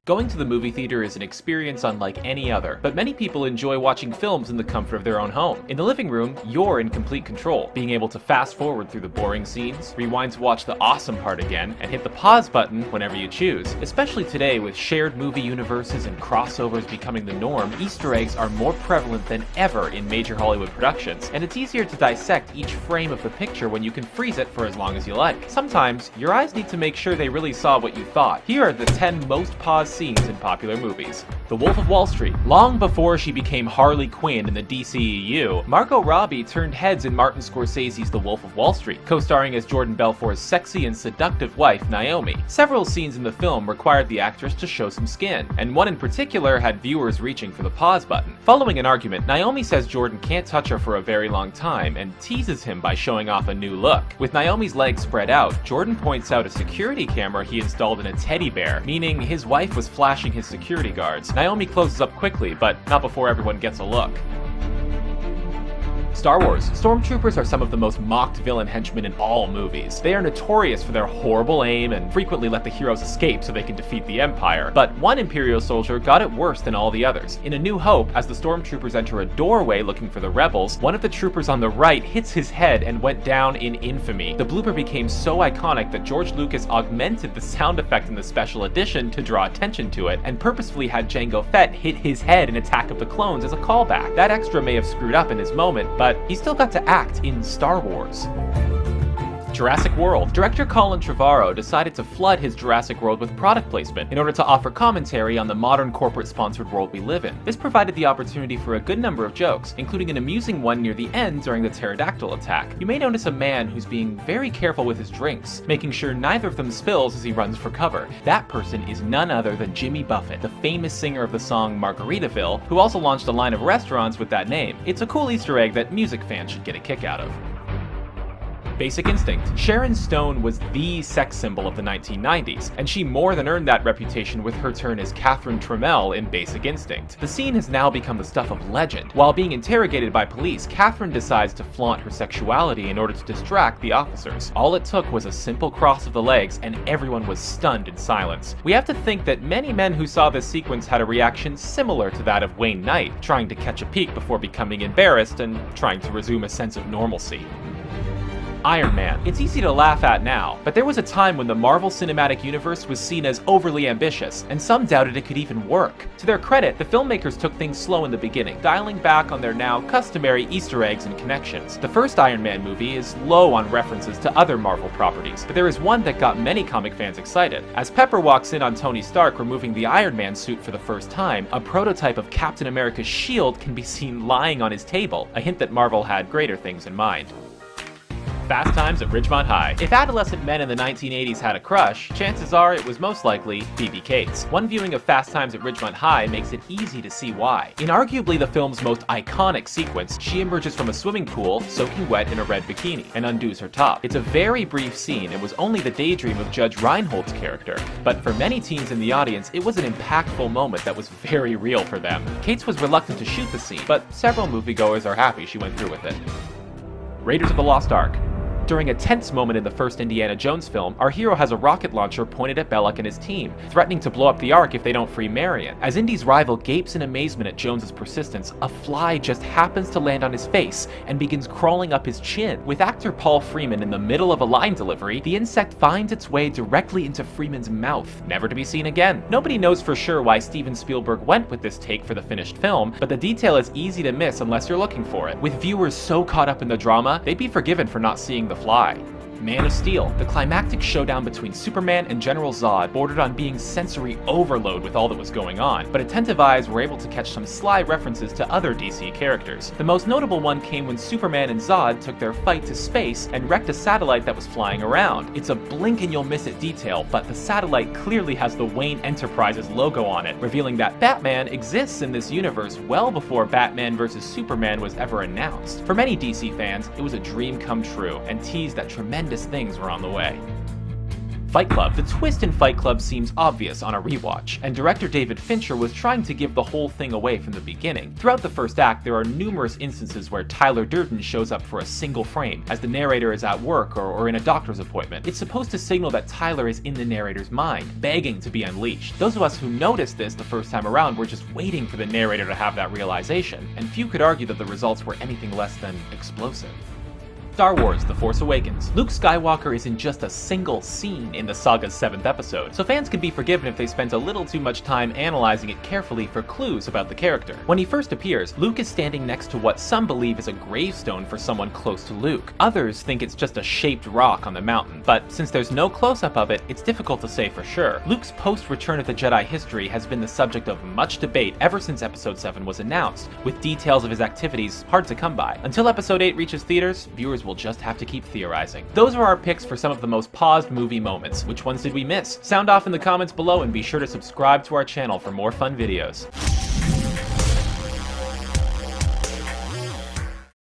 Going to the movie theater is an experience unlike any other, but many people enjoy watching films in the comfort of their own home. In the living room, you're in complete control, being able to fast forward through the boring scenes, rewind to watch the awesome part again, and hit the pause button whenever you choose. Especially today, with shared movie universes and crossovers becoming the norm, Easter eggs are more prevalent than ever in major Hollywood productions, and it's easier to dissect each frame of the picture when you can freeze it for as long as you like. Sometimes, your eyes need to make sure they really saw what you thought. Here are the 10 most paused scenes in popular movies. The Wolf of Wall Street. Long before she became Harley Quinn in the DCEU, Margot Robbie turned heads in Martin Scorsese's The Wolf of Wall Street, co-starring as Jordan Belfort's sexy and seductive wife, Naomi. Several scenes in the film required the actress to show some skin, and one in particular had viewers reaching for the pause button. Following an argument, Naomi says Jordan can't touch her for a very long time and teases him by showing off a new look. With Naomi's legs spread out, Jordan points out a security camera he installed in a teddy bear, meaning his wife was flashing his security guards. Naomi closes up quickly, but not before everyone gets a look. Star Wars. Stormtroopers are some of the most mocked villain henchmen in all movies. They are notorious for their horrible aim and frequently let the heroes escape so they can defeat the Empire, but one Imperial soldier got it worse than all the others. In A New Hope, as the Stormtroopers enter a doorway looking for the rebels, one of the troopers on the right hits his head and went down in infamy. The blooper became so iconic that George Lucas augmented the sound effect in the special edition to draw attention to it, and purposefully had Jango Fett hit his head in Attack of the Clones as a callback. That extra may have screwed up in his moment, but he still got to act in Star Wars. Jurassic World. Director Colin Trevorrow decided to flood his Jurassic World with product placement in order to offer commentary on the modern corporate-sponsored world we live in. This provided the opportunity for a good number of jokes, including an amusing one near the end during the pterodactyl attack. You may notice a man who's being very careful with his drinks, making sure neither of them spills as he runs for cover. That person is none other than Jimmy Buffett, the famous singer of the song Margaritaville, who also launched a line of restaurants with that name. It's a cool Easter egg that music fans should get a kick out of. Basic Instinct. Sharon Stone was the sex symbol of the 1990s, and she more than earned that reputation with her turn as Catherine Trammell in Basic Instinct. The scene has now become the stuff of legend. While being interrogated by police, Catherine decides to flaunt her sexuality in order to distract the officers. All it took was a simple cross of the legs, and everyone was stunned in silence. We have to think that many men who saw this sequence had a reaction similar to that of Wayne Knight, trying to catch a peek before becoming embarrassed and trying to resume a sense of normalcy. Iron Man. It's easy to laugh at now, but there was a time when the Marvel Cinematic Universe was seen as overly ambitious, and some doubted it could even work. To their credit, the filmmakers took things slow in the beginning, dialing back on their now customary Easter eggs and connections. The first Iron Man movie is low on references to other Marvel properties, but there is one that got many comic fans excited. As Pepper walks in on Tony Stark removing the Iron Man suit for the first time, a prototype of Captain America's shield can be seen lying on his table, a hint that Marvel had greater things in mind. Fast Times at Ridgemont High. If adolescent men in the 1980s had a crush, chances are it was most likely Phoebe Cates. One viewing of Fast Times at Ridgemont High makes it easy to see why. In arguably the film's most iconic sequence, she emerges from a swimming pool, soaking wet in a red bikini, and undoes her top. It's a very brief scene and was only the daydream of Judge Reinhold's character, but for many teens in the audience, it was an impactful moment that was very real for them. Cates was reluctant to shoot the scene, but several moviegoers are happy she went through with it. Raiders of the Lost Ark. During a tense moment in the first Indiana Jones film, our hero has a rocket launcher pointed at Belloc and his team, threatening to blow up the Ark if they don't free Marion. As Indy's rival gapes in amazement at Jones's persistence, a fly just happens to land on his face and begins crawling up his chin. With actor Paul Freeman in the middle of a line delivery, the insect finds its way directly into Freeman's mouth, never to be seen again. Nobody knows for sure why Steven Spielberg went with this take for the finished film, but the detail is easy to miss unless you're looking for it. With viewers so caught up in the drama, they'd be forgiven for not seeing the fly. Man of Steel. The climactic showdown between Superman and General Zod bordered on being sensory overload with all that was going on, but attentive eyes were able to catch some sly references to other DC characters. The most notable one came when Superman and Zod took their fight to space and wrecked a satellite that was flying around. It's a blink and you'll miss it detail, but the satellite clearly has the Wayne Enterprises logo on it, revealing that Batman exists in this universe well before Batman vs. Superman was ever announced. For many DC fans, it was a dream come true and teased that tremendous things were on the way. Fight Club. The twist in Fight Club seems obvious on a rewatch, and director David Fincher was trying to give the whole thing away from the beginning. Throughout the first act, there are numerous instances where Tyler Durden shows up for a single frame, as the narrator is at work or in a doctor's appointment. It's supposed to signal that Tyler is in the narrator's mind, begging to be unleashed. Those of us who noticed this the first time around were just waiting for the narrator to have that realization, and few could argue that the results were anything less than explosive. Star Wars: The Force Awakens. Luke Skywalker is in just a single scene in the saga's 7th episode, so fans can be forgiven if they spent a little too much time analyzing it carefully for clues about the character. When he first appears, Luke is standing next to what some believe is a gravestone for someone close to Luke. Others think it's just a shaped rock on the mountain, but since there's no close-up of it, it's difficult to say for sure. Luke's post-Return of the Jedi history has been the subject of much debate ever since Episode 7 was announced, with details of his activities hard to come by. Until Episode 8 reaches theaters, viewers will just have to keep theorizing. Those are our picks for some of the most paused movie moments. Which ones did we miss? Sound off in the comments below and be sure to subscribe to our channel for more fun videos.